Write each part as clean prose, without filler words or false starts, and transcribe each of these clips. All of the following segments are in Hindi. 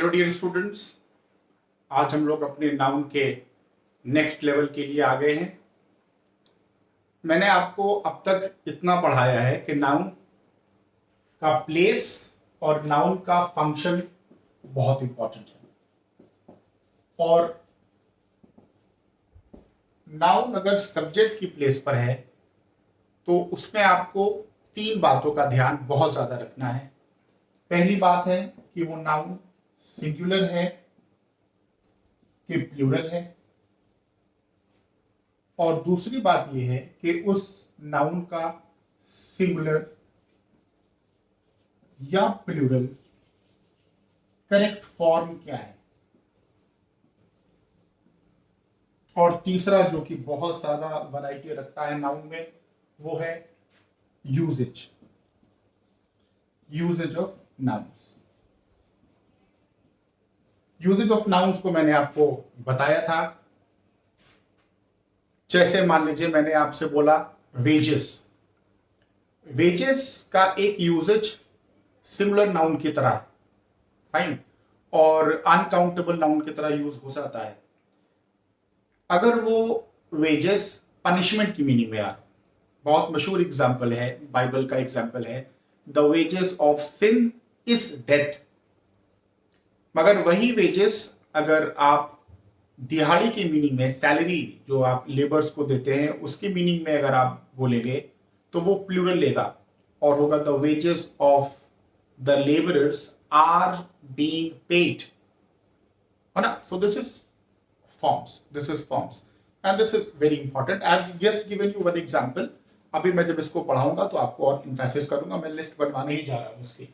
हेलो डियर स्टूडेंट्स, आज हम लोग अपने नाउन के नेक्स्ट लेवल के लिए आ गए हैं। मैंने आपको अब तक इतना पढ़ाया है कि नाउन का प्लेस और नाउन का फंक्शन बहुत इंपॉर्टेंट है। और नाउन अगर सब्जेक्ट की प्लेस पर है तो उसमें आपको तीन बातों का ध्यान बहुत ज्यादा रखना है। पहली बात है कि वो नाउन सिंगुलर है कि प्लूरल है, और दूसरी बात यह है कि उस नाउन का सिंगुलर या प्लूरल करेक्ट फॉर्म क्या है। और तीसरा जो कि बहुत ज्यादा वैरायटी रखता है नाउन में, वो है uses of nouns. Uses of nouns को मैंने आपको बताया था। जैसे मान लीजिए मैंने आपसे बोला वेजेस का एक यूजेज सिमिलर नाउन की तरह है, फाइन, और अनकाउंटेबल नाउन की तरह यूज हो जाता है अगर वो वेजेस पनिशमेंट की मीनिंग में आ। बहुत मशहूर एग्जाम्पल है, बाइबल का एग्जाम्पल है, the wages of sin is death. मगर वही वेजेस अगर आप दिहाड़ी के मीनिंग में, सैलरी जो आप लेबर्स को देते हैं उसके मीनिंग में अगर आप बोलेंगे तो वो प्लूरल लेगा और होगा the wages of the labourers are being paid, है ना। So this is forms and this is very important. I have just given you one example. अभी मैं जब इसको पढ़ाऊंगा तो आपको और इन्फेसिस करूंगा। मैं लिस्ट बनवाने ही जा रहा हूं इसकी।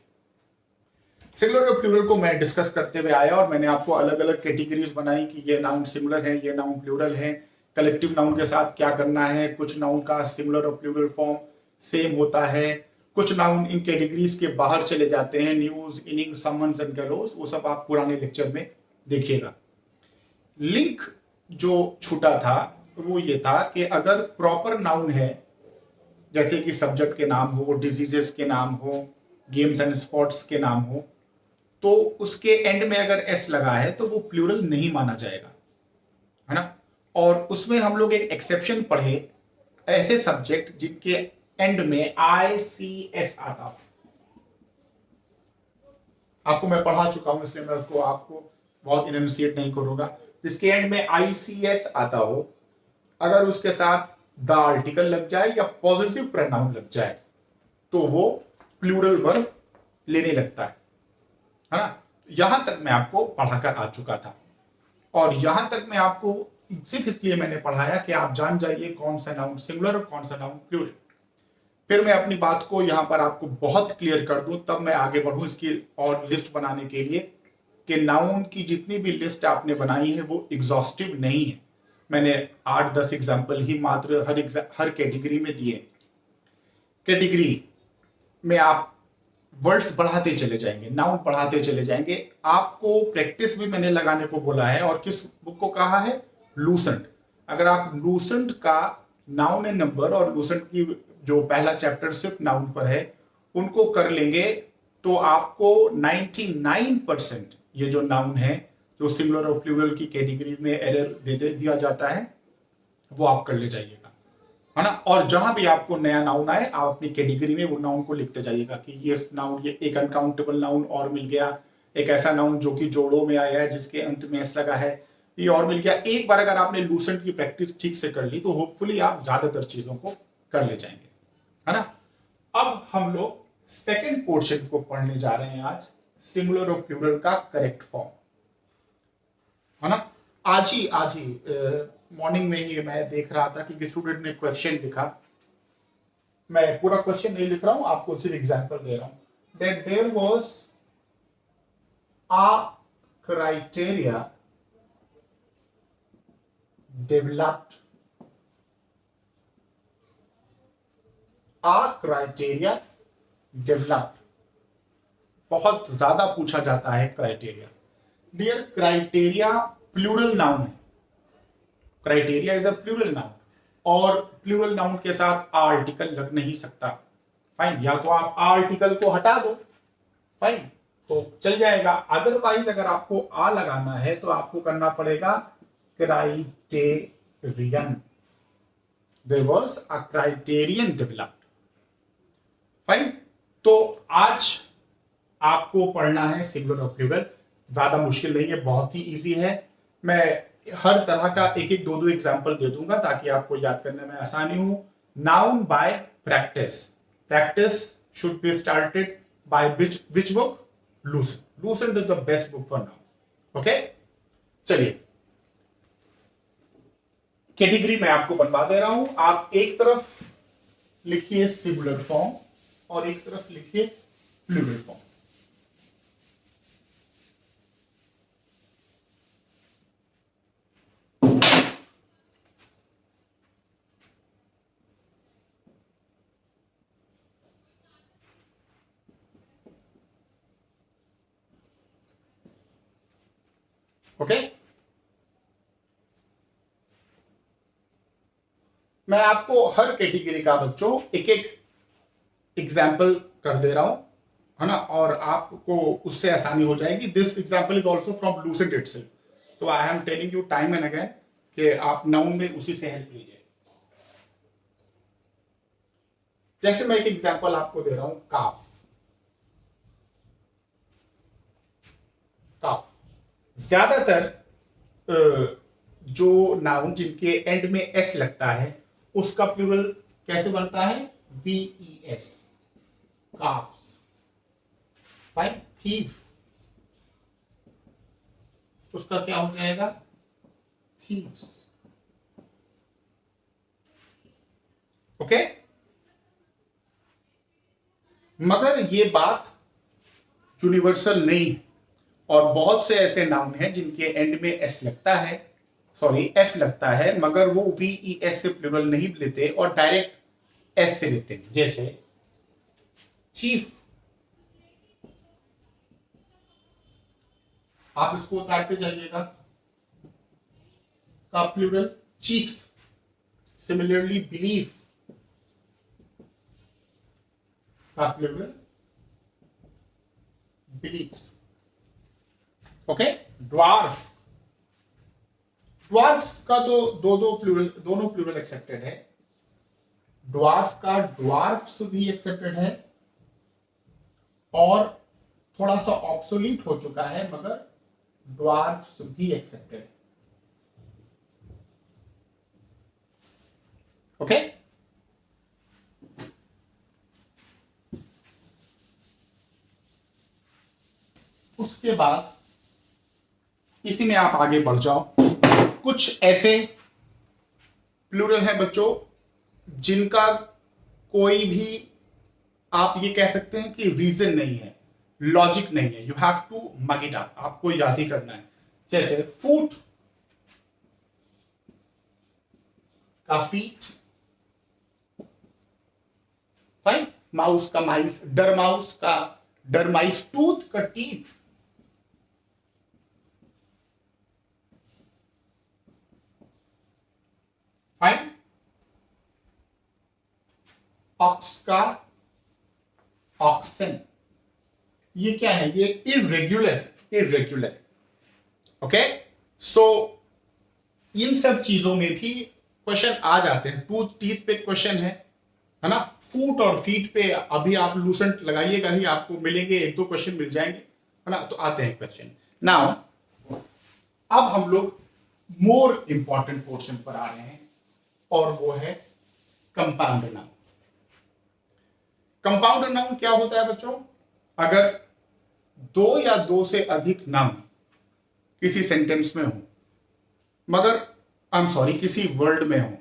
सिंगुलर और प्लूरल को मैं डिस्कस करते हुए आया और मैंने आपको अलग अलग कैटेगरीज बनाई कि ये नाउन सिमिलर है, ये नाउन प्लूरल है, कलेक्टिव नाउन के साथ क्या करना है। कुछ नाउन का सिमिलर और प्लूरल फॉर्म सेम होता है, कुछ नाउन इन कैटेगरीज के बाहर चले जाते हैं, news, inning, summons and gallows, वो सब आप पुराने लेक्चर में देखिएगा। लिंक जो छूटा था वो ये था कि अगर प्रॉपर नाउन है, जैसे कि सब्जेक्ट के नाम हो, डिजीजेस के नाम हो, गेम्स एंड स्पोर्ट्स के नाम हो, तो उसके एंड में अगर एस लगा है तो वो प्लूरल नहीं माना जाएगा, है ना। और उसमें हम लोग एक एक्सेप्शन पढ़े, ऐसे सब्जेक्ट जिनके एंड में ICS आता हो। आपको मैं पढ़ा चुका हूं इसलिए मैं उसको आपको बहुत इनसिएट नहीं करूंगा। जिसके एंड में ICS आता हो, अगर उसके साथ द आर्टिकल लग जाए या पॉजिटिव प्रोनाउन लग जाए तो वो प्लूरल वर्ब लेने लगता है ना। यहां तक मैं आपको पढ़ाकर आ चुका था और यहां तक मैं आपको सिर्फ इसलिए मैंने पढ़ाया कि आप जान जाइए कौन सा नाउन सिंगुलर और कौन सा नाउन प्लूरल। फिर मैं अपनी बात को यहां पर आपको बहुत क्लियर कर दूं, तब मैं आगे बढ़ूं इसकी और लिस्ट बनाने के लिए कि नाउन की जितनी भी लिस्ट आपने बनाई है वो एग्जॉस्टिव नहीं है। मैंने 8-10 एग्जाम्पल ही मात्र हर कैटेगरी में दिए। कैटेगरी में आप वर्ड्स बढ़ाते चले जाएंगे, नाउन बढ़ाते चले जाएंगे। आपको प्रैक्टिस भी मैंने लगाने को बोला है और किस बुक को कहा है, लूसेंट। अगर आप लूसेंट का नाउन एंड नंबर और लूसेंट की जो पहला चैप्टर सिर्फ नाउन पर है उनको कर लेंगे तो आपको 99% ये जो नाउन है जो सिंगुलर और प्लूरल की कैटेगरी में एरर दिया जाता है वो आप कर ले जाइएगा, है ना। और जहां भी आपको नया नाउन आए आप अपनी कैटेगरी में वो नाउन को लिखते जाइएगा कि ये नाउन, ये एक अनकाउंटेबल नाउन और मिल गया, एक ऐसा नाउन जो कि जोड़ों में आया है जिसके अंत में एस लगा है, ये और मिल गया। एक बार अगर आपने लूसेंट की प्रैक्टिस ठीक से कर ली तो होपफुली आप ज्यादातर चीजों को कर ले जाएंगे, है ना। अब हम लोग सेकेंड पोर्शन को पढ़ने जा रहे हैं आज, सिंगुलर और प्लूरल का करेक्ट फॉर्म, है ना। आज ही मॉर्निंग में ही मैं देख रहा था कि स्टूडेंट ने क्वेश्चन लिखा। मैं पूरा क्वेश्चन नहीं लिख रहा हूं, आपको सिर्फ एग्जांपल दे रहा हूं। That there was a criteria developed, बहुत ज्यादा पूछा जाता है criteria. Dear, criteria plural noun है, criteria is a plural noun और प्लूरल नाउन के साथ आर्टिकल लग नहीं सकता, फाइन। या तो आप आर्टिकल को हटा दो, फाइन, तो चल जाएगा। अदरवाइज अगर आपको आ लगाना है तो आपको करना पड़ेगा criterion. There was a criterion developed. Fine. तो आज आपको पढ़ना है सिंगुलर और प्लूरल। ज्यादा मुश्किल नहीं है, बहुत ही इजी है। मैं हर तरह का एक एक दो दो एग्जांपल दे दूंगा ताकि आपको याद करने में आसानी हो। Noun bye practice. Practice should be started by which book? Lucent. Lucent is the best book for noun. Okay, चलिए कैटेगरी मैं आपको बनवा दे रहा हूं। आप एक तरफ लिखिए सिंगुलर फॉर्म और एक तरफ लिखिए प्लूरल फॉर्म। ओके, मैं आपको हर कैटेगरी का बच्चों एक एक एग्जाम्पल कर दे रहा हूं, है ना, और आपको उससे आसानी हो जाएगी। This example is also from Lucent itself. तो I am telling you time and again कि आप नाउन में उसी से हेल्प लीजिए। जैसे मैं एक एग्जाम्पल आपको दे रहा हूं, काफ। काफ ज्यादातर जो नाउन जिनके एंड में एस लगता है उसका प्लूरल कैसे बनता है? VES। काफ्स। फाइन। थीफ, उसका क्या हो जाएगा? थीव्स। ओके, मगर ये बात यूनिवर्सल नहीं। और बहुत से ऐसे नाउन हैं जिनके एंड में एस लगता है, सॉरी एफ लगता है, मगर वो VES से प्लूरल नहीं लेते और डायरेक्ट एस से लेते हैं। जैसे चीफ, आप इसको उतारते जाइएगा, का प्लूरल चीक्स। सिमिलरली बिलीफ का plural beliefs. Okay, dwarf. Dwarf का तो दोनों प्लूरल एक्सेप्टेड है। ड्वार्फ का ड्वार्फ्स भी एक्सेप्टेड है और थोड़ा सा ऑब्सोलीट हो चुका है, मगर ड्वार्फ्स भी एक्सेप्टेड है। ओके, उसके बाद इसी में आप आगे बढ़ जाओ। कुछ ऐसे प्लूरल है बच्चों जिनका कोई भी, आप ये कह सकते हैं कि रीजन नहीं है, लॉजिक नहीं है। You have to mug it up, आपको याद ही करना है। जैसे फूट का फीट, फाइन। माउस का माइस, डरमाउस का डरमाइस, टूथ का टीथ, फाइन। ऑक्स का ऑक्सन। ये क्या है? ये इरेग्युलर। इरेग्युलर। ओके, सो इन सब चीजों में भी क्वेश्चन आ जाते हैं। टूथ टीथ पे क्वेश्चन है ना। फूट और फीट पे अभी आप लूसेंट लगाइएगा ही, आपको मिलेंगे, एक दो क्वेश्चन मिल जाएंगे, है ना। तो आते हैं क्वेश्चन। नाउ अब हम लोग मोर इंपॉर्टेंट पोर्शन पर आ रहे हैं और वो है कंपाउंड नाउन। कंपाउंड नाउन क्या होता है बच्चों? अगर दो या दो से अधिक नाउन किसी सेंटेंस में हो, मगर आई एम सॉरी किसी वर्ड में हो,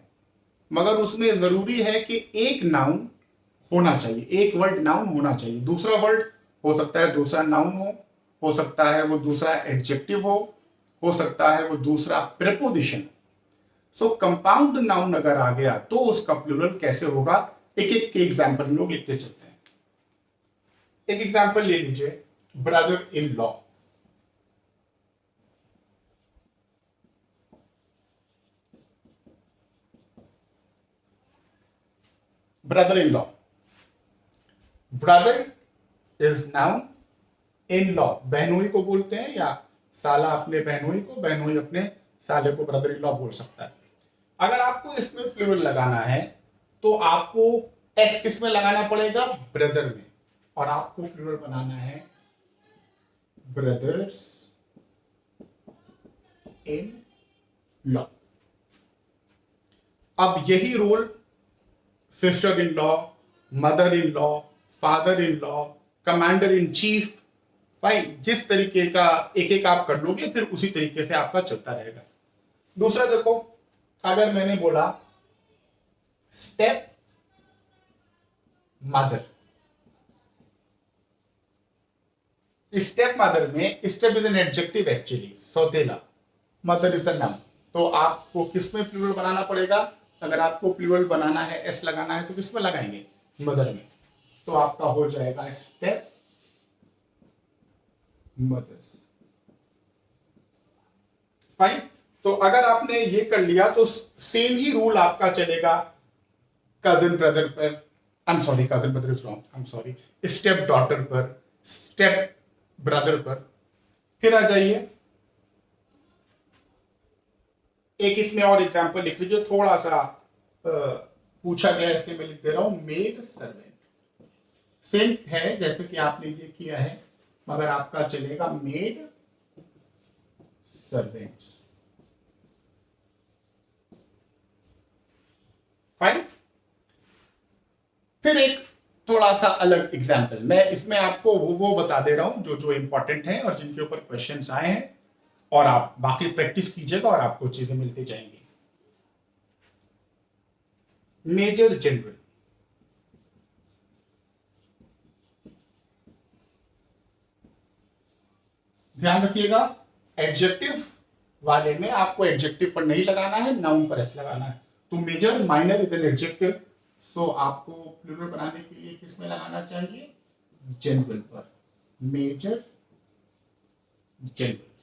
मगर उसमें जरूरी है कि एक नाउन होना चाहिए, एक वर्ड नाउन होना चाहिए। दूसरा वर्ड हो सकता है दूसरा नाउन हो सकता है वो दूसरा एडजेक्टिव हो सकता है वो दूसरा प्रेपोजिशन। सो कंपाउंड नाउन अगर आ गया तो उसका प्लूरल कैसे होगा? एक एक के एग्जाम्पल लोग लिखते चलते हैं। एक एग्जाम्पल ले लीजिए, brother in law. Brother in law, brother is noun, in law बहनोई को बोलते हैं, या साला अपने बहनोई को, बहनोई अपने साले को ब्रदर इन लॉ बोल सकता है। अगर आपको इसमें प्लूरल लगाना है तो आपको एस किस में लगाना पड़ेगा, ब्रदर में, और आपको प्लूरल बनाना है ब्रदर्स इन लॉ। अब यही rule sister in law, mother in law, father in law, commander in chief, भाई जिस तरीके का एक एक आप कर लोगे फिर उसी तरीके से आपका चलता रहेगा। दूसरा देखो, अगर मैंने बोला स्टेप मदर, स्टेप मदर में step is an adjective actually, सौतेला, मदर इज अ नाउन, तो आपको किसमें प्लूरल बनाना पड़ेगा, अगर आपको प्लूरल बनाना है एस लगाना है तो किसमें लगाएंगे, मदर में, तो आपका हो जाएगा स्टेप मदर्स। फाइन। तो अगर आपने ये कर लिया तो सेम ही रूल आपका चलेगा कजन ब्रदर पर, आई am sorry cousin brother is wrong, I am sorry, step daughter पर, स्टेप ब्रदर पर। फिर आ जाइए, एक इसमें और एग्जांपल लिख लीजिए, थोड़ा सा पूछा गया इसलिए मैं लिख दे रहा हूं, मेड सर्वेंट। सेम है जैसे कि आपने ये किया है, मगर आपका चलेगा मेड सर्वेंट। फाइन। फिर एक थोड़ा सा अलग एग्जांपल, मैं इसमें आपको वो बता दे रहा हूं जो जो इंपॉर्टेंट है और जिनके ऊपर क्वेश्चंस आए हैं, और आप बाकी प्रैक्टिस कीजिएगा और आपको चीजें मिलती जाएंगी। मेजर जनरल, ध्यान रखिएगा एडजेक्टिव वाले में आपको एडजेक्टिव पर नहीं लगाना है, नाउन पर एस लगाना है। तो major minor is an adjective, तो आपको प्लूरल बनाने के लिए किस में लगाना चाहिए, जनरल पर, मेजर जनरल।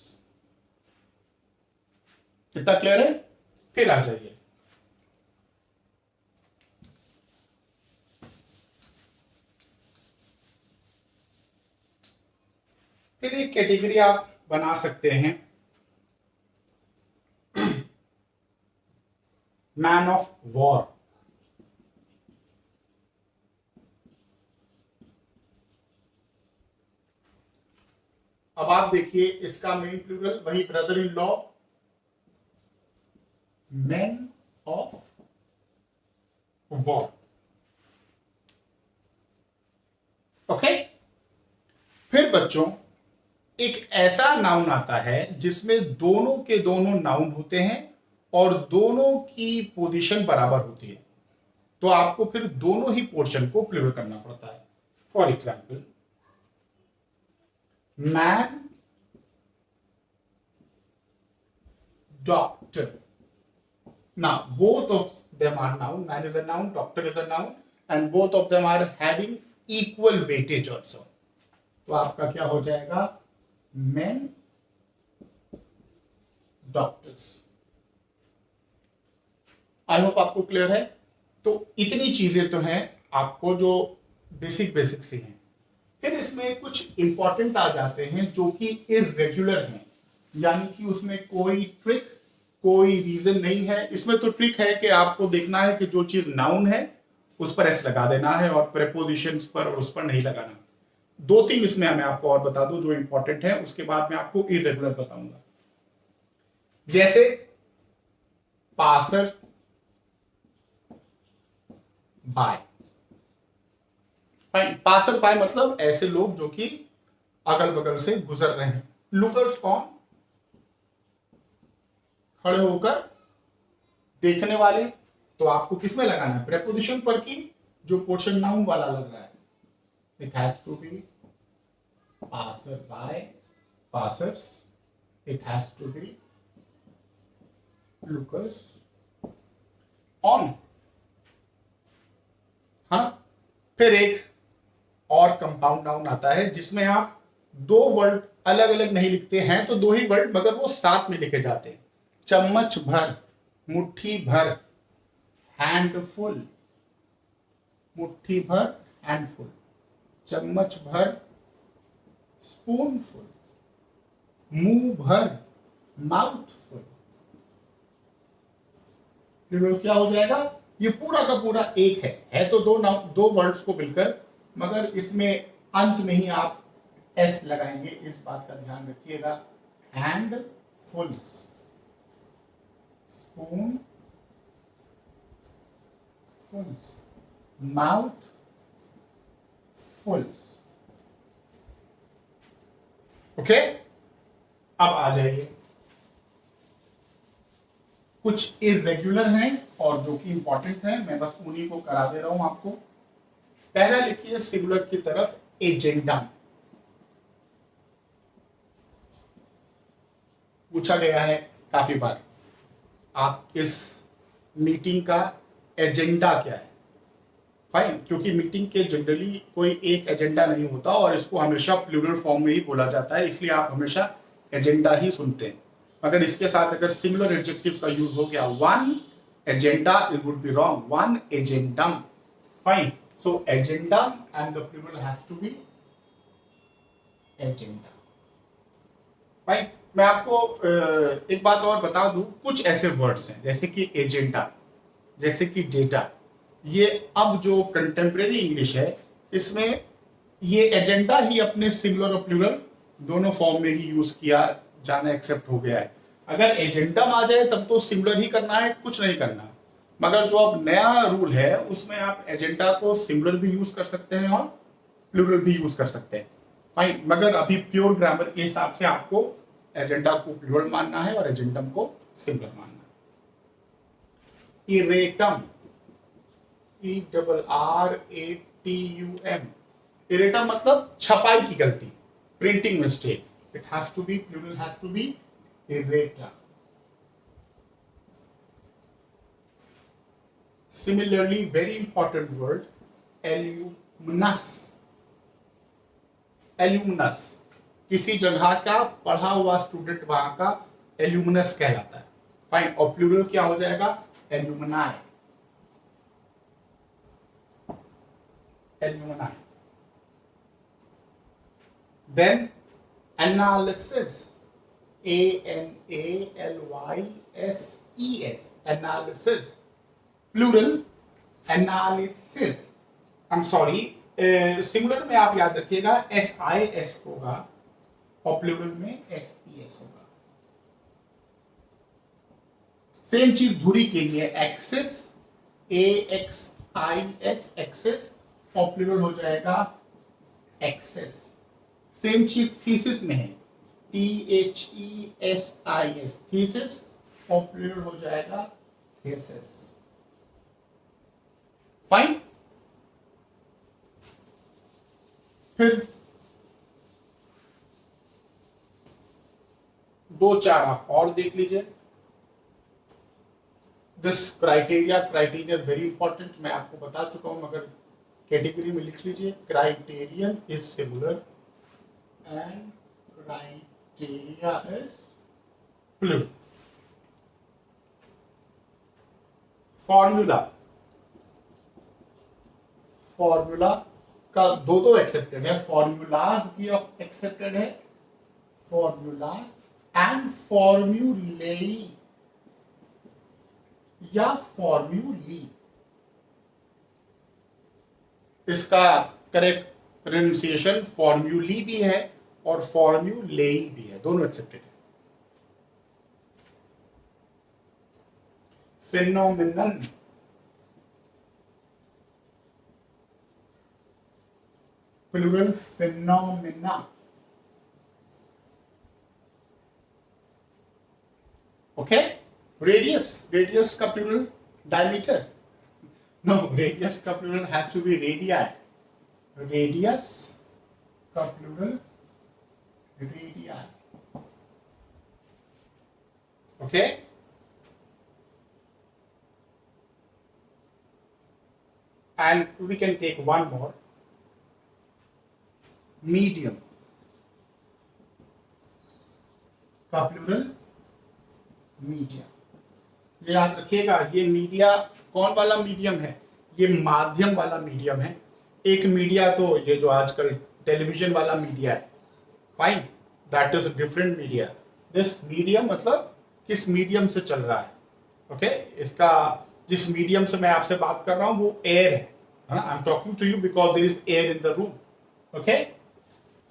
कितना क्लियर है। फिर आ जाइए, फिर एक कैटेगरी आप बना सकते हैं, मैन ऑफ वॉर। अब आप देखिए इसका मेन प्लूरल वही brother in law, man of war. Okay. फिर बच्चों एक ऐसा नाउन आता है जिसमें दोनों के दोनों नाउन होते हैं और दोनों की पोजीशन बराबर होती है, तो आपको फिर दोनों ही पोर्शन को प्लूरल करना पड़ता है। For example, man doctor. Now, both of them are noun. Man is a noun, doctor is a noun, and both of them are having equal weightage also. तो आपका क्या हो जाएगा, men doctors. आई होप आपको क्लियर है। तो इतनी चीजें तो हैं आपको जो बेसिक बेसिक सी हैं। फिर इसमें कुछ इंपॉर्टेंट आ जाते हैं जो कि इरेगुलर हैं, यानी कि उसमें कोई ट्रिक, कोई रीजन नहीं है। इसमें तो ट्रिक है कि आपको देखना है कि जो चीज नाउन है उस पर एस लगा देना है और प्रेपोजिशंस पर और उस पर नहीं लगाना। दो तीन इसमें मैं आपको और बता दूं जो इंपॉर्टेंट है, उसके बाद मैं आपको इरेगुलर बताऊंगा। जैसे पासर बाय, पासर बाय मतलब ऐसे लोग जो कि अगल बगल से गुजर रहे हैं। लुकर्स कौन, खड़े होकर देखने वाले, तो आपको किसमें लगाना है, प्रेपोजिशन पर की जो पोर्शन नाउन वाला लग रहा है। It has to be passer by, passers, it has to be lookers on. हाँ। फिर एक और कंपाउंड नाउन आता है जिसमें आप दो वर्ड अलग अलग नहीं लिखते हैं, तो दो ही वर्ड मगर वो साथ में लिखे जाते हैं। चम्मच भर, मुट्ठी भर, हैंडफुल, मुट्ठी भर, हैंडफुल, चम्मच भर, स्पूनफुल, मुंह भर, माउथफुल। प्लूरल क्या हो जाएगा? ये पूरा का पूरा एक है तो दो वर्ड्स को मिलकर, मगर इसमें अंत में ही आप एस लगाएंगे, इस बात का ध्यान रखिएगा। Hand full, spoon full, mouth full. Okay, अब आ जाइए, कुछ इरेगुलर हैं और जो कि इंपॉर्टेंट है, मैं बस उन्हीं को करा दे रहा हूं आपको। पहला लिखिए सिंगुलर की तरफ, एजेंडा। पूछा गया है काफी बार, आप इस मीटिंग का एजेंडा क्या है? फाइन, क्योंकि मीटिंग के जनरली कोई एक एजेंडा नहीं होता और इसको हमेशा प्लूरल फॉर्म में ही बोला जाता है, इसलिए आप हमेशा एजेंडा ही सुनते हैं। अगर इसके साथ अगर सिमिलर एडजेक्टिव का यूज हो गया, one agenda, it would be wrong, one agendum. Fine, so agenda and the plural has to be agenda. Fine, मैं आपको एक बात और बता दूं, कुछ ऐसे वर्ड्स हैं जैसे कि एजेंडा, जैसे कि डेटा, ये अब जो कंटेम्प्रेरी इंग्लिश है इसमें ये एजेंडा ही अपने सिंगुलर और प्लूरल दोनों फॉर्म में ही यूज किया जाना एक्सेप्ट हो गया है। अगर एजेंडम आ जाए तब तो सिंगुलर ही करना है, कुछ नहीं करना। मगर जो अब नया रूल है उसमें आप एजेंडा को सिंगुलर भी यूज कर सकते हैं और प्लूरल भी यूज कर सकते हैं। फाइन, मगर अभी प्योर ग्रामर के हिसाब से आपको एजेंडा को प्लूरल मानना है और एजेंडम को सिंगुलर मानना है। इरेटम, ERRATUM, इरेटम मतलब छपाई की गलती, printing mistake. It has to be, plural has to be errata. Similarly very important word, alumnus. Alumnus, किसी जगह का पढ़ा हुआ स्टूडेंट वहां का एल्यूमनस कहलाता है। फाइन, और प्लूरल क्या हो जाएगा? Alumni, alumni. Then analysis, ANALYSES, analysis. Plural analysis, I am sorry, singular में आप याद रखिएगा SIS होगा और प्लूरल में SES होगा। सेम चीज धुरी के लिए, एक्सेस, AXIS, एक्सेस, और प्लूरल हो जाएगा एक्सेस। सेम चीज थीसिस में है, THESIS, थीसिस, और प्लूरल हो जाएगा थीसिस। फाइन, फिर दो चार आप और देख लीजिए। This criteria is very important, मैं आपको बता चुका हूं, मगर कैटेगरी में लिख लीजिए। Criterion is singular and criteria is plural. Formula, formula का दो एक्सेप्टेड है, फॉर्मूलाज भी एक्सेप्टेड है, फॉर्मूलाज एंड फॉर्म्यूलेई या फॉर्म्यूली। इसका करेक्ट प्रोनाउंसिएशन फॉर्म्यूली भी है और फॉर्म्यूलेई भी है, दोनों एक्सेप्टेड है। Phenomenon, plural phenomena. Okay, radius, radius का प्लूरल डायमीटर, नो, रेडियस का plural has to be radii, radius का plural radii. Okay, and we can take one more, medium का प्लूरल मीडिया। ये याद रखिएगा, ये मीडिया कौन वाला मीडियम है? ये माध्यम वाला मीडियम है। एक मीडिया तो ये जो आजकल टेलीविजन वाला मीडिया है, fine, that is different media. This medium मतलब किस मीडियम से चल रहा है, ओके इसका जिस मीडियम से मैं आपसे बात कर रहा हूं वो एयर है ना, I am talking to you because there is air in the room, okay.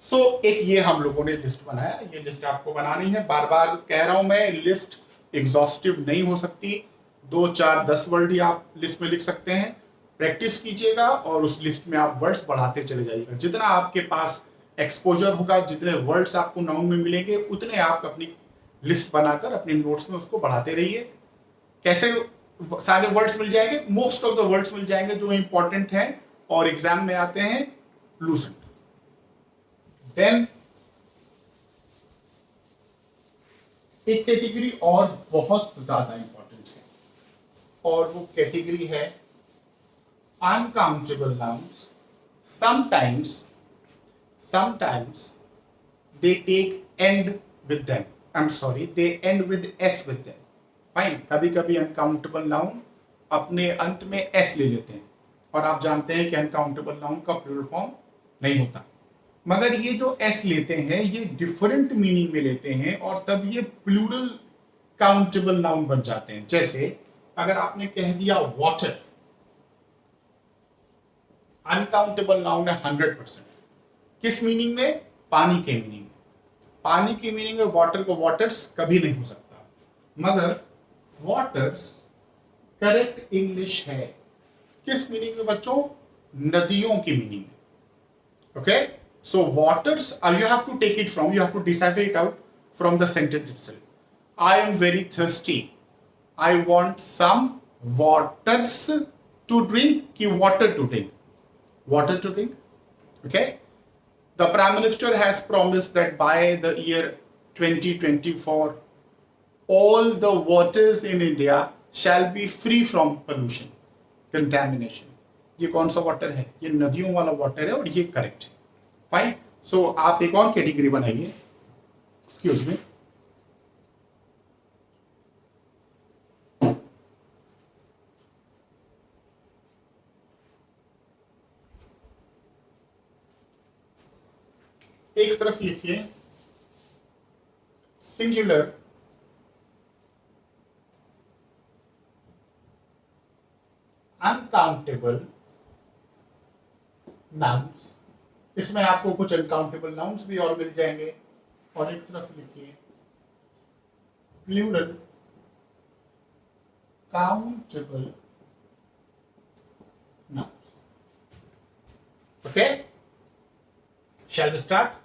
So एक ये हम लोगों ने लिस्ट बनाया, ये लिस्ट आपको बनानी है। बार बार कह रहा हूं मैं, लिस्ट एग्जॉस्टिव नहीं हो सकती, 2 4 10 वर्ड ही आप लिस्ट में लिख सकते हैं। प्रैक्टिस कीजिएगा और उस लिस्ट में आप वर्ड्स बढ़ाते चले जाइएगा। जितना आपके पास एक्सपोजर होगा, जितने वर्ड्स आपको नाउन में मिलेंगे, उतने आप अपनी लिस्ट बनाकर अपने नोट्स में उसको बढ़ाते रहिए। कैसे सारे वर्ड्स मिल जाएंगे? मोस्ट ऑफ द वर्ड्स मिल जाएंगे जो इंपॉर्टेंट हैं और एग्जाम में आते हैं लूसेंट। देन एक कैटेगरी और बहुत ज्यादा इंपॉर्टेंट है और वो कैटेगरी है uncountable nouns. sometimes they take end with them, I'm sorry, they end with s with them, fine. कभी कभी अनकाउंटेबल नाउन अपने अंत में एस ले लेते हैं और आप जानते हैं कि अनकाउंटेबल नाउन का प्लूरल फॉर्म नहीं होता, मगर ये जो एस लेते हैं ये डिफरेंट मीनिंग में लेते हैं और तब ये प्लूरल काउंटेबल नाउन बन जाते हैं। जैसे अगर आपने कह दिया वाटर, अनकाउंटेबल नाउन है 100%, किस मीनिंग में? पानी के मीनिंग में। पानी के मीनिंग में वाटर को वाटर्स कभी नहीं हो सकता, मगर वाटर्स करेक्ट इंग्लिश है किस मीनिंग में बच्चों? नदियों की मीनिंग में, okay. So waters, you have to take it from, you have to decipher it out from the sentence itself. I am very thirsty, I want some waters to drink, ki water to drink, water to drink, okay. The Prime Minister has promised that by the year 2024 all the waters in India shall be free from pollution, contamination. ये कौन सा वाटर है? ये नदियों वाला वाटर है और ये करेक्ट है, फाइन। सो आप एक और कैटेगरी बनाइए, एक्सक्यूज मी, एक तरफ लिखिए सिंगुलर अनकाउंटेबल नाउन्स, इसमें आपको कुछ अनकाउंटेबल नाउन्स भी और मिल जाएंगे, और एक तरफ लिखिए plural countable nouns, okay. Shall we start?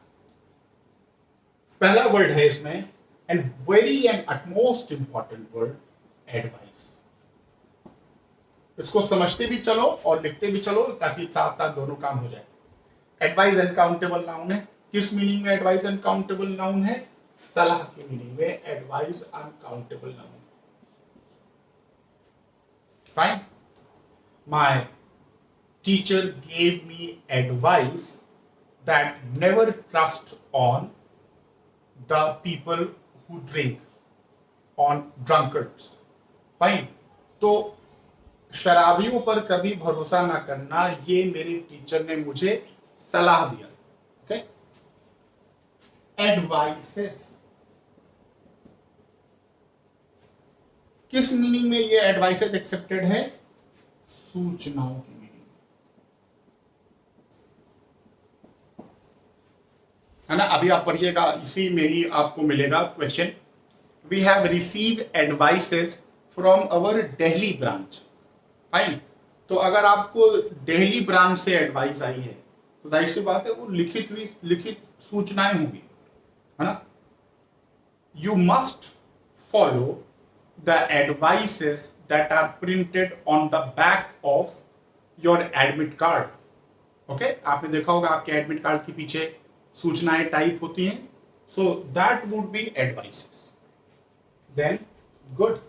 पहला वर्ड है इसमें, and very and utmost important word, advice. इसको समझते भी चलो और लिखते भी चलो ताकि साथ साथ दोनों काम हो जाए। एडवाइस अनकाउंटेबल नाउन है, किस मीनिंग में एडवाइस अनकाउंटेबल नाउन है? सलाह की मीनिंग में advice uncountable noun, fine. My teacher gave me advice that never trust on the people who drink, on drunkards, fine। तो शराबियों पर कभी भरोसा ना करना, ये मेरे टीचर ने मुझे सलाह दिया, ओके। एडवाइसेस, किस मीनिंग में ये एडवाइसेस एक्सेप्टेड है? सूचनाओं की मीनिंग, है ना। अभी आप पढ़िएगा, इसी में ही आपको मिलेगा question. We have received advices from our Delhi branch, fine. तो अगर आपको दिल्ली ब्रांच से एडवाइस आई है तो जाहिर सी बात है वो लिखित सूचनाएं होंगी, है ना। You must follow the advices that are printed on the back of your admit card, okay. आपने देखा होगा आपके एडमिट कार्ड के पीछे सूचनाएं टाइप होती हैं, so that would be advices. Then good,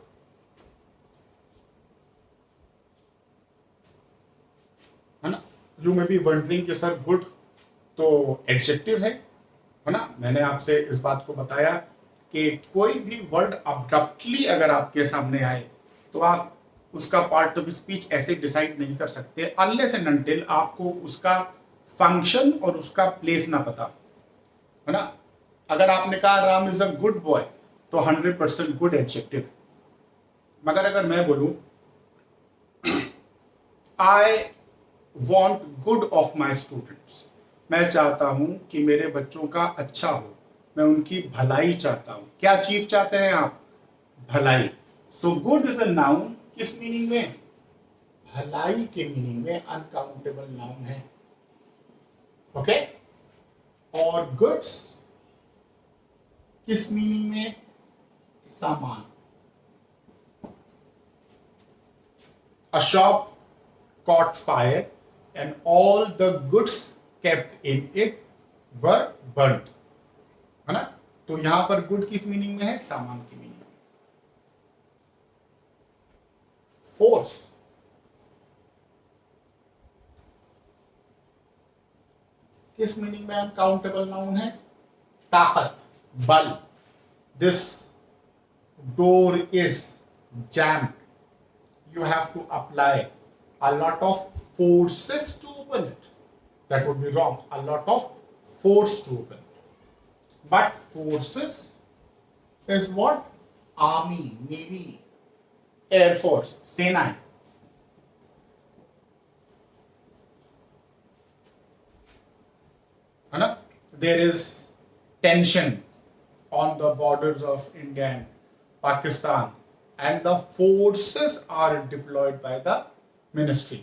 है ना। यू मे बी वंडरिंग कि सर गुड तो एडजेक्टिव है ना। मैंने आपसे इस बात को बताया कि कोई भी वर्ड अब्रप्टली अगर आपके सामने आए तो आप उसका पार्ट ऑफ स्पीच ऐसे डिसाइड नहीं कर सकते अनलेस एंड अनटिल आपको उसका फंक्शन और उसका प्लेस ना पता, है ना। अगर आपने कहा Ram is a good boy तो 100% गुड एडजेक्टिव। मगर अगर मैं बोलूं I want good of my students, मैं चाहता हूं कि मेरे बच्चों का अच्छा हो, मैं उनकी भलाई चाहता हूं। क्या चीज चाहते हैं आप? भलाई। So good is a noun, किस मीनिंग में? भलाई के मीनिंग में अनकाउंटेबल नाउन है। ओके और गुड्स किस मीनिंग में? सामान। अ shop caught fire and all the goods kept in it were burnt, है ना? तो यहां पर गुड किस मीनिंग में है? सामान की मीनिंग में। फोर्स किस मीनिंग में अनकाउंटेबल नाउन है? ताकत, बल। This door is jammed, you have to apply a lot of forces to open it. That would be wrong. A lot of force to open it. But forces is what? Army, Navy, Air Force, सेनाएं। है ना? There is tension on the borders of India and Pakistan, and the forces are deployed by the ministry.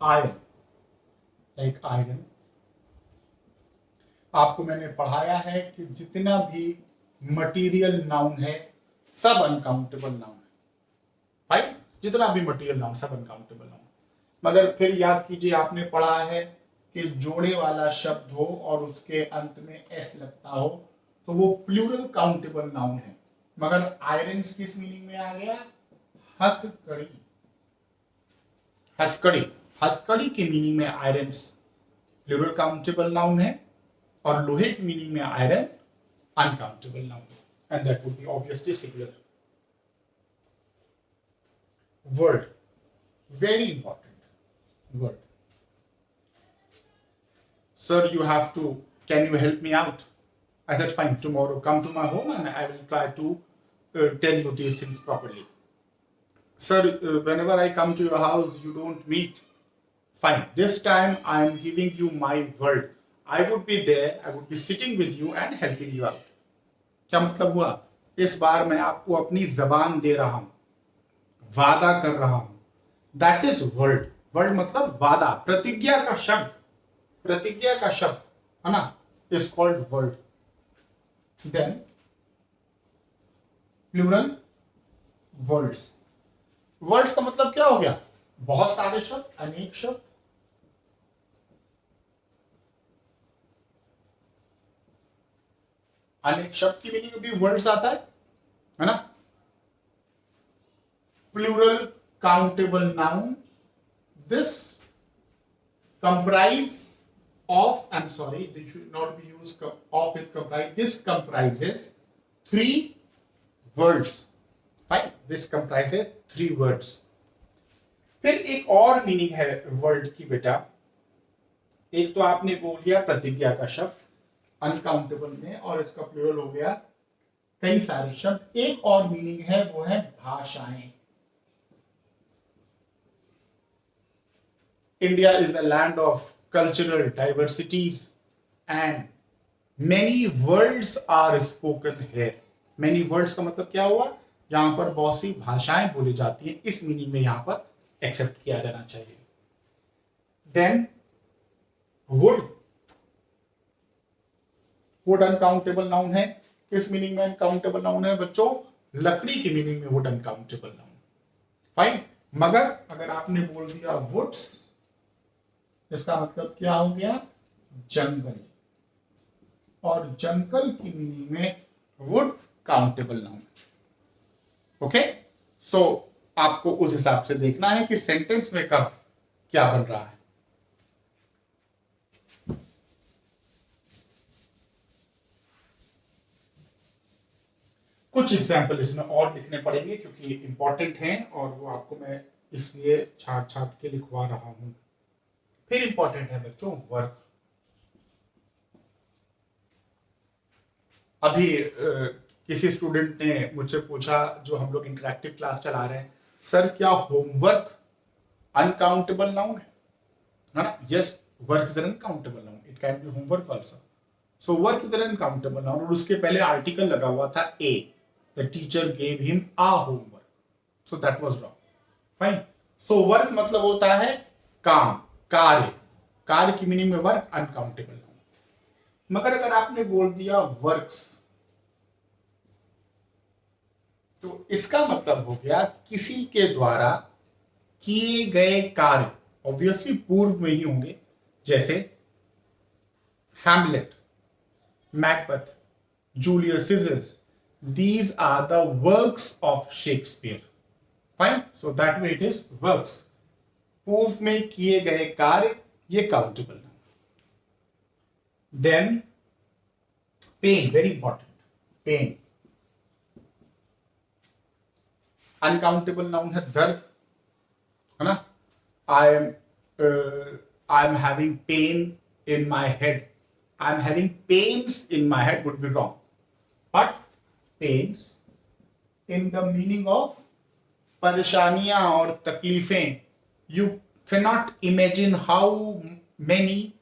Iron, like iron. आपको मैंने पढ़ाया है कि जितना भी मटीरियल नाउन है सब अनकाउंटेबल नाउन है। फाइन, जितना भी मटीरियल नाउन सब अनकाउंटेबल नाउन। मगर फिर याद कीजिए, आपने पढ़ा है कि जोड़े वाला शब्द हो और उसके अंत में एस लगता हो तो वो प्लूरल काउंटेबल नाउन है। मगर आयरन किस मीनिंग में आ गया? हथकड़ी। हथकड़ी, हथकड़ी की मीनिंग में आयरन प्लूरल काउंटेबल नाउन है और लोहे की मीनिंग में आयरन अनकाउंटेबल नाउन है, and that would B obviously singular. Word, very important word. Sir, you have to, can you help me out? I said, fine, tomorrow come to my home and I will try to tell you these things properly. Sir, whenever I come to your house, you don't meet. Fine, this time I am giving you my word. I would be there, I would be sitting with you and helping you out. क्या मतलब हुआ? इस बार मैं आपको अपनी जबान दे रहा हूं, वादा कर रहा हूं। That is word. वर्ड मतलब वादा, प्रतिज्ञा का शब्द, प्रतिज्ञा का शब्द, है ना, is called word. Then plural words. Words का मतलब क्या हो गया? बहुत सारे शब्द, अनेक शब्द। अनेक शब्द की मीनिंग भी वर्ड्स आता है ना? Plural countable noun, this comprise of, I'm sorry, this should not be used of with comprise. This comprises 3 words. Fine, this comprises 3 words. फिर एक और मीनिंग है वर्ड की बेटा। एक तो आपने बोल दिया प्रतिज्ञा का शब्द अनकाउंटेबल में, और इसका प्लूरल हो गया कई सारे शब्द। एक और मीनिंग है, वो है भाषाएं। India is a land of cultural diversities and many words are spoken here. Many words का मतलब क्या हुआ? यहां पर बहुत सी भाषाएं बोली जाती हैं, इस मीनिंग में यहां पर एक्सेप्ट किया जाना चाहिए। Then wood, wood uncountable noun है। किस मीनिंग में अनकाउंटेबल नाउन है बच्चों? लकड़ी की मीनिंग में वुड अनकाउंटेबल नाउन। फाइन, मगर अगर आपने बोल दिया वुड्स, इसका मतलब क्या हो गया? जंगल। और जंगल की मीनिंग में वुड काउंटेबल नाउन। ओके, सो आपको उस हिसाब से देखना है कि सेंटेंस में कब क्या बन रहा है। कुछ एग्जाम्पल इसमें और लिखने पड़ेंगे क्योंकि इंपॉर्टेंट हैं और वो आपको मैं इसलिए छाट छाट के लिखवा रहा हूं। फिर इंपॉर्टेंट है बच्चों वर्क। अभी किसी स्टूडेंट ने मुझसे पूछा, जो हम लोग इंटरेक्टिव क्लास चला रहे हैं, सर क्या होमवर्क अनकाउंटेबल नाउन है ना? Yes, work is an uncountable noun, it can be homework also. So work is an uncountable noun, और उसके पहले आर्टिकल लगा हुआ था a, the teacher gave him a homework, so that was wrong. Fine. So work मतलब होता है काम, कार्य, कार्य की मीनिंग में वर्क अनकाउंटेबल नाउन। मगर अगर आपने बोल दिया वर्क्स, तो इसका मतलब हो गया किसी के द्वारा किए गए कार्य, ऑब्वियसली पूर्व में ही होंगे, जैसे Hamlet, Macbeth, Julius Caesars, these are the works of Shakespeare. Fine, so that way it is works. पूर्व में किए गए कार्य, ये countable noun. Then pain, very important, pain uncountable noun है, दर्द है ना? I am having pain in my head, I am having pains in my head would be wrong, but pains in the meaning of परेशानियां और तकलीफें, you can not imagine how many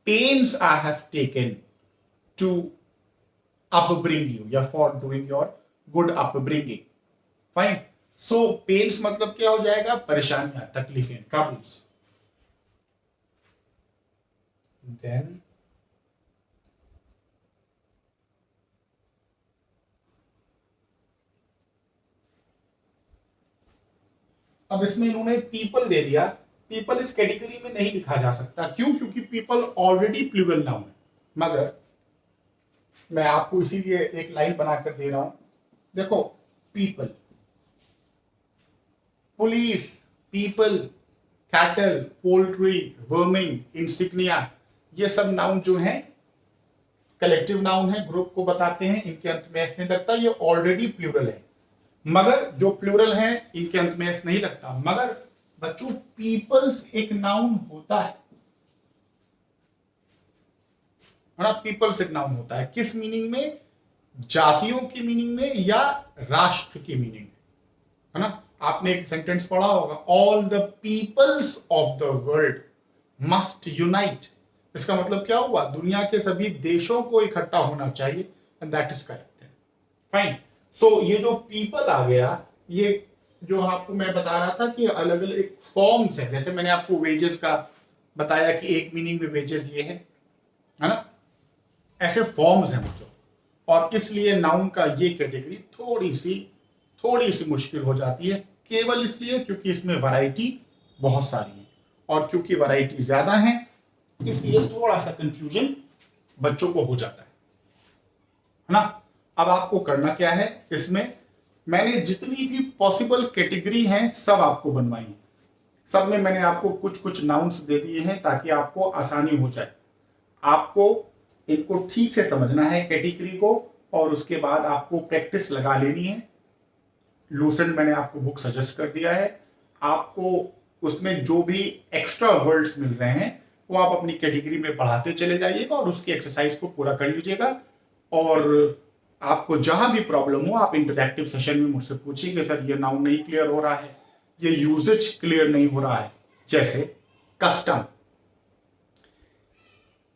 pains I have taken to upbring you या for doing your good upbringing. Fine. So pains मतलब क्या हो जाएगा? परेशानियां, तकलीफें, troubles. Then अब इसमें इन्होंने पीपल दे दिया। पीपल इस कैटेगरी में नहीं लिखा जा सकता, क्यों? क्योंकि पीपल ऑलरेडी प्लूरल नाउन है। मगर मैं आपको इसीलिए एक लाइन बनाकर दे रहा हूं, देखो, people, police, people, cattle, poultry, worming, insignia, ये सब नाउन जो हैं कलेक्टिव नाउन है, ग्रुप को बताते हैं, इनके अंत में एस नहीं लगता, ये ऑलरेडी प्लूरल है। मगर जो प्लूरल है इनके अंत में एस नहीं लगता। मगर बच्चों, पीपल्स एक नाउन होता है ना? पीपल्स एक नाउन होता है, किस मीनिंग में? जातियों की मीनिंग में या राष्ट्र की मीनिंग में, है ना? आपने एक सेंटेंस पढ़ा होगा, all the peoples of the world must unite. इसका मतलब क्या हुआ? दुनिया के सभी देशों को इकट्ठा होना चाहिए, and that is correct. Fine. So ये जो पीपल आ गया, ये जो आपको मैं बता रहा था कि अलग अलग फॉर्म्स है, जैसे मैंने आपको वेजेस का बताया कि एक मीनिंग में वेजेस ये है ना? ऐसे फॉर्म्स हैं बच्चों, और इसलिए नाउन का ये कैटेगरी थोड़ी सी मुश्किल हो जाती है, केवल इसलिए क्योंकि इसमें वैरायटी बहुत सारी है, और क्योंकि वैरायटी ज्यादा है इसलिए थोड़ा सा कंफ्यूजन बच्चों को हो जाता है ना? अब आपको करना क्या है, इसमें मैंने जितनी भी पॉसिबल कैटेगरी हैं सब आपको बनवाई, सब में मैंने आपको कुछ कुछ नाउन्स दे दिए हैं ताकि आपको आसानी हो जाए। आपको इनको ठीक से समझना है कैटेगरी को, और उसके बाद आपको प्रैक्टिस लगा लेनी है। लूसेंट मैंने आपको बुक सजेस्ट कर दिया है, आपको उसमें जो भी एक्स्ट्रा वर्ड्स मिल रहे हैं वो आप अपनी कैटेगरी में पढ़ाते चले जाइएगा, और उसकी एक्सरसाइज को पूरा कर लीजिएगा। और आपको जहां भी प्रॉब्लम हो आप इंटरैक्टिव सेशन में मुझसे पूछिएगा, सर ये नाउन नहीं क्लियर हो रहा है, ये यूजेज क्लियर नहीं हो रहा है। जैसे कस्टम,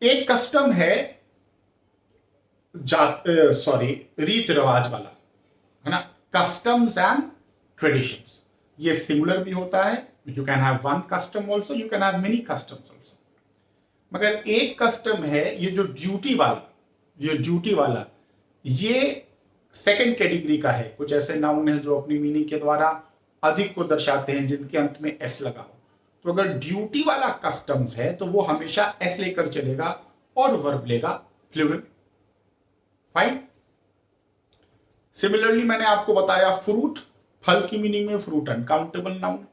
एक कस्टम है रीत रिवाज वाला, है ना? कस्टम्स एंड ट्रेडिशंस, ये सिंगुलर भी होता है, you can have one custom also, you can have many customs also. मगर एक कस्टम है ये जो ड्यूटी वाला, ये सेकंड कैटेगरी का है। कुछ ऐसे नाउन है जो अपनी मीनिंग के द्वारा अधिक को दर्शाते हैं, जिनके अंत में एस लगा हो। तो अगर ड्यूटी वाला कस्टम्स है तो वो हमेशा एस लेकर चलेगा और वर्ब लेगा प्लूरल। फाइन। सिमिलरली मैंने आपको बताया फ्रूट, फल की मीनिंग में फ्रूट अनकाउंटेबल नाउन।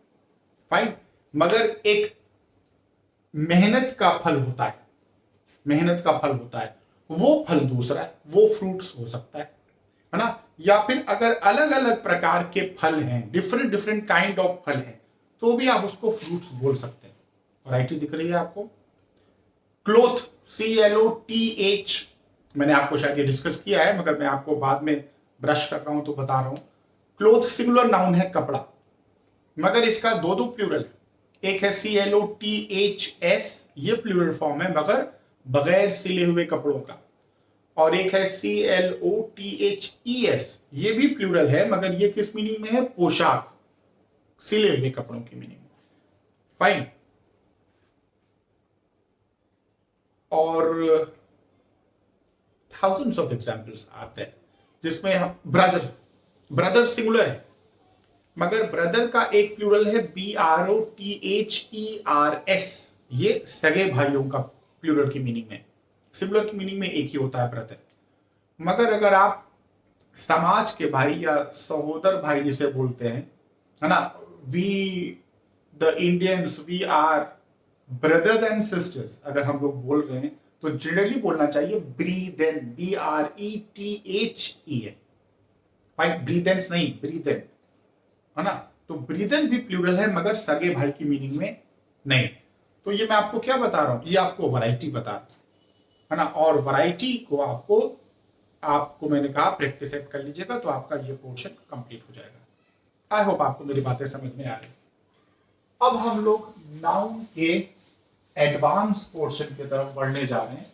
फाइन। मगर एक मेहनत का फल होता है, वो फल दूसरा है, वो फ्रूट्स हो सकता है ना? या फिर अगर अलग अलग प्रकार के फल हैं, डिफरेंट काइंड ऑफ फल हैं, तो भी आप उसको फ्रूट्स बोल सकते हैं। वैरायटी दिख रही है आपको? क्लोथ, CLOTH, मैंने आपको शायद ये डिस्कस किया है, मगर मैं आपको बाद में ब्रश कर रहा हूं तो बता रहा हूं। क्लोथ सिंगुलर नाउन है कपड़ा, मगर इसका दो दो प्लूरल है। एक है CLOTHS, ये प्लूरल फॉर्म है मगर बगैर सिले हुए कपड़ों का। और एक है CLOTHES, ये भी प्लूरल है मगर ये किस मीनिंग में है? पोशाक, सिले हुए कपड़ों की मीनिंग में। फाइन। और थाउजेंड्स ऑफ एग्जाम्पल्स आते हैं जिसमें हम ब्रदर सिंगुलर है मगर ब्रदर का एक प्लूरल है BROTHERS, ये सगे भाइयों का प्लूरल की मीनिंग में। सिंगुलर की मीनिंग में एक ही होता है ब्रदर। मगर अगर आप समाज के भाई या सहोदर भाई जिसे बोलते हैं, है ना, we the Indians we are brothers and sisters, अगर हम लोग बोल रहे हैं तो जनरली बोलना चाहिए ब्रीदेन, BRETHEN। भाई ब्रीदेंस नहीं, ब्रीदेन, है ना। तो ब्रीदेन भी प्लूरल है मगर सगे भाई की मीनिंग में नहीं। तो ये मैं आपको क्या बता रहा हूं? ये आपको वैरायटी बता रहा हूं, है ना। और वैरायटी को आपको मैंने कहा प्रैक्टिस कर लीजिएगा तो आपका ये पोर्शन कंप्लीट हो जाएगा। आई होप आपको मेरी बातें समझ में आ रही। अब हम लोग नाउन के एडवांस पोर्शन की तरफ बढ़ने जा रहे हैं।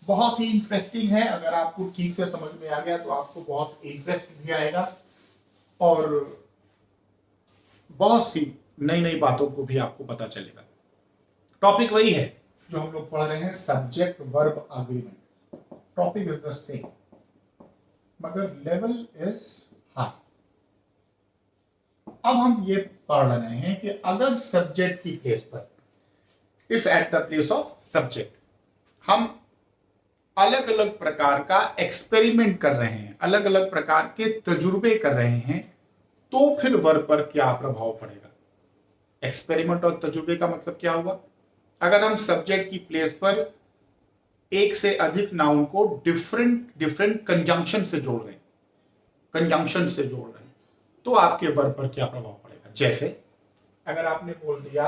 बहुत ही इंटरेस्टिंग है, अगर आपको ठीक से समझ में आ गया तो आपको बहुत इंटरेस्ट भी आएगा और बहुत सी नई नई बातों को भी आपको पता चलेगा। टॉपिक वही है जो हम लोग पढ़ रहे हैं, subject verb agreement. Topic is the same मगर लेवल इज हाई। अब हम ये पढ़ रहे हैं कि अगर सब्जेक्ट की प्लेस पर, if at the place of subject, हम अलग अलग प्रकार का एक्सपेरिमेंट कर रहे हैं, अलग अलग प्रकार के तजुर्बे कर रहे हैं, तो फिर वर्ब पर क्या प्रभाव पड़ेगा? एक्सपेरिमेंट और तजुर्बे का मतलब क्या हुआ? अगर हम सब्जेक्ट की प्लेस पर एक से अधिक नाउन को डिफरेंट कंजंक्शन से जोड़ रहे हैं, तो आपके वर्ब पर क्या प्रभाव पड़ेगा? जैसे अगर आपने बोल दिया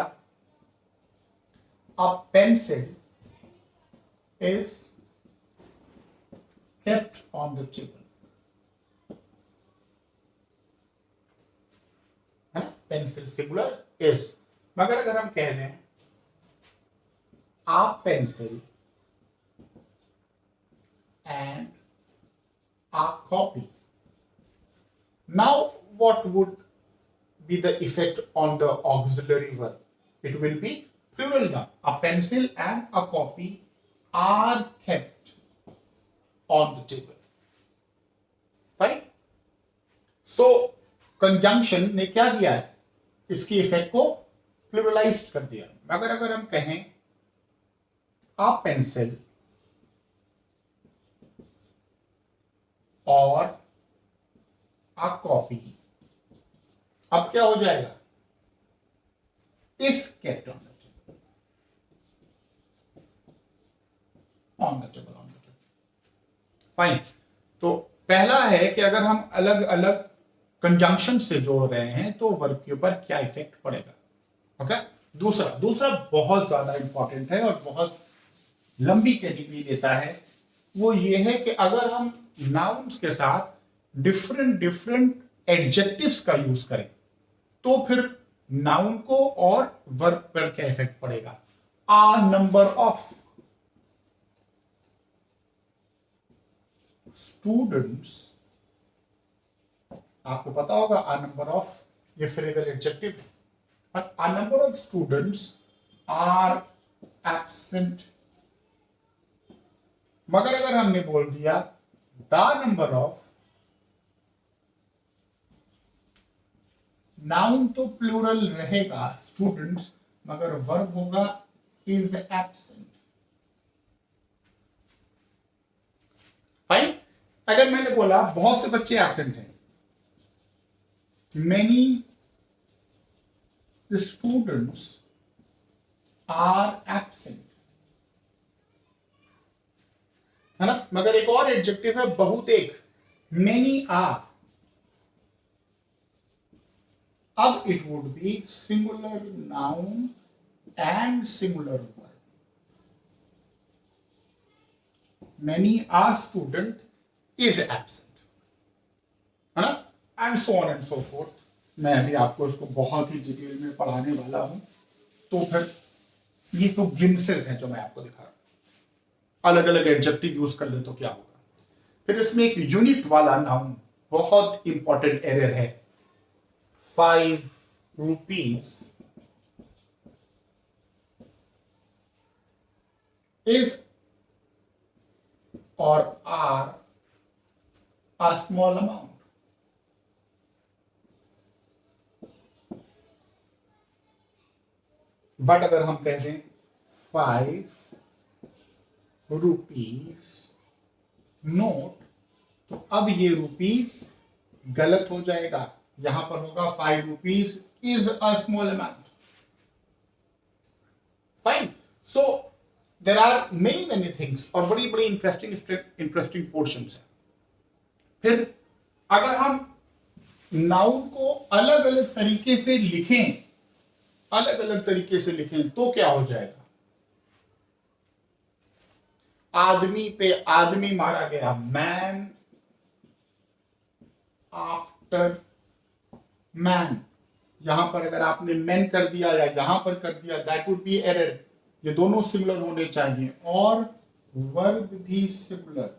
a pencil is kept on the table, है ना, पेंसिल सिंगुलर इज। मगर अगर हम कह दें a pencil and a copy, now what would be the effect on the auxiliary verb? It will be plural noun. A pencil and a copy are kept on the table. Fine. So conjunction ने क्या दिया है? इसकी इफेक्ट को प्लूरलाइज्ड कर दिया। मगर अगर हम कहें a pencil और a copy, अब क्या हो जाएगा? is kept on the table। Fine. तो पहला है कि अगर हम अलग अलग कंजंक्शन से जोड़ रहे हैं तो वर्ब के ऊपर क्या इफेक्ट पड़ेगा। ओके। दूसरा बहुत ज्यादा इंपॉर्टेंट है और बहुत लंबी कैटेगरी लेता है, वो ये है कि अगर हम नाउन्स के साथ डिफरेंट एडजेक्टिव्स का यूज करें तो फिर नाउन को और वर्ब पर क्या इफेक्ट पड़ेगा। आ नंबर ऑफ स्टूडेंट्स, आपको पता होगा a number of ये phrasal adjective, but a number of students are absent। मगर अगर हमने बोल दिया the number of, नाउन तो प्लूरल रहेगा स्टूडेंट्स मगर वर्ब होगा is absent। फाइन। अगर मैंने बोला बहुत से बच्चे एब्सेंट हैं, many students are absent, है ना। मगर एक और एडजेक्टिव है बहुतेक, many are, अब it would B singular noun and singular verb. many a student is absent, है ना, and so on and so forth. मैं अभी आपको इसको बहुत ही डिटेल में पढ़ाने वाला हूं, तो फिर ये तो ग्लिम्सेस हैं जो मैं आपको दिखा रहा हूं। अलग अलग एडजेक्टिव यूज कर ले तो क्या होगा। फिर इसमें एक यूनिट वाला नाउन, बहुत इंपॉर्टेंट एरर है, 5 rupees is or are a small amount. But अगर हम कह दें 5 rupees नोट, तो अब ये रुपीस गलत हो जाएगा, यहां पर होगा 5 rupees is a small amount. Fine. So there are many things और बड़ी बड़ी इंटरेस्टिंग पोर्शंस है। फिर अगर हम नाउन को अलग अलग तरीके से लिखें तो क्या हो जाएगा। आदमी पे आदमी मारा गया, मैन आफ्टर मैन, यहां पर अगर आपने मैन कर दिया या यहां पर कर दिया, दैट वुड बी एरर। ये दोनों सिमिलर होने चाहिए और वर्ब भी similar,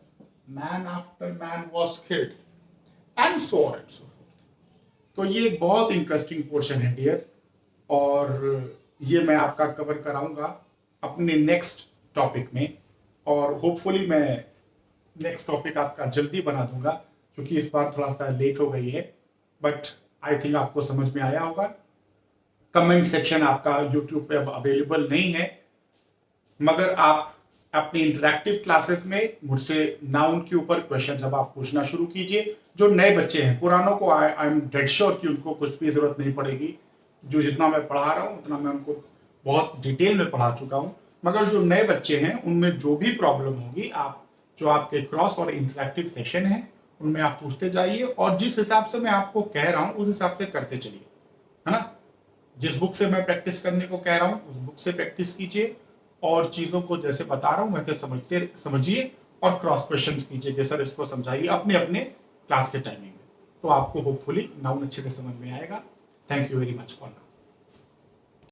man after man was killed and so on and so fourth. तो ये बहुत इंटरेस्टिंग पोर्शन है डियर, और ये मैं आपका कवर कराऊंगा अपने नेक्स्ट टॉपिक में, और होपफुली मैं नेक्स्ट टॉपिक आपका जल्दी बना दूंगा, क्योंकि इस बार थोड़ा सा लेट हो गई है, बट आई थिंक आपको समझ में आया होगा। कमेंट सेक्शन आपका यूट्यूब पे अब अवेलेबल नहीं है, मगर आप अपनी इंटरैक्टिव क्लासेस में मुझसे नाउन के ऊपर क्वेश्चन जब आप पूछना शुरू कीजिए। जो नए बच्चे हैं, पुरानों को आई एम डेड श्योर कि उनको कुछ भी जरूरत नहीं पड़ेगी, जो जितना मैं पढ़ा रहा हूँ उतना मैं उनको बहुत डिटेल में पढ़ा चुका हूँ, मगर जो नए बच्चे हैं उनमें जो भी प्रॉब्लम होगी, आप जो आपके क्रॉस और इंटरैक्टिव सेशन है उनमें आप पूछते जाइए, और जिस हिसाब से मैं आपको कह रहा हूँ उस हिसाब से करते चलिए, है ना। जिस बुक से मैं प्रैक्टिस करने को कह रहा हूँ उस बुक से प्रैक्टिस कीजिए, और चीजों को जैसे बता रहा हूँ वैसे समझिए और क्रॉस क्वेश्चन कीजिए कि सर इसको समझाइए अपने अपने क्लास के टाइमिंग में, तो आपको होपफुली नाउन अच्छे से समझ में आएगा। Thank you very much for now.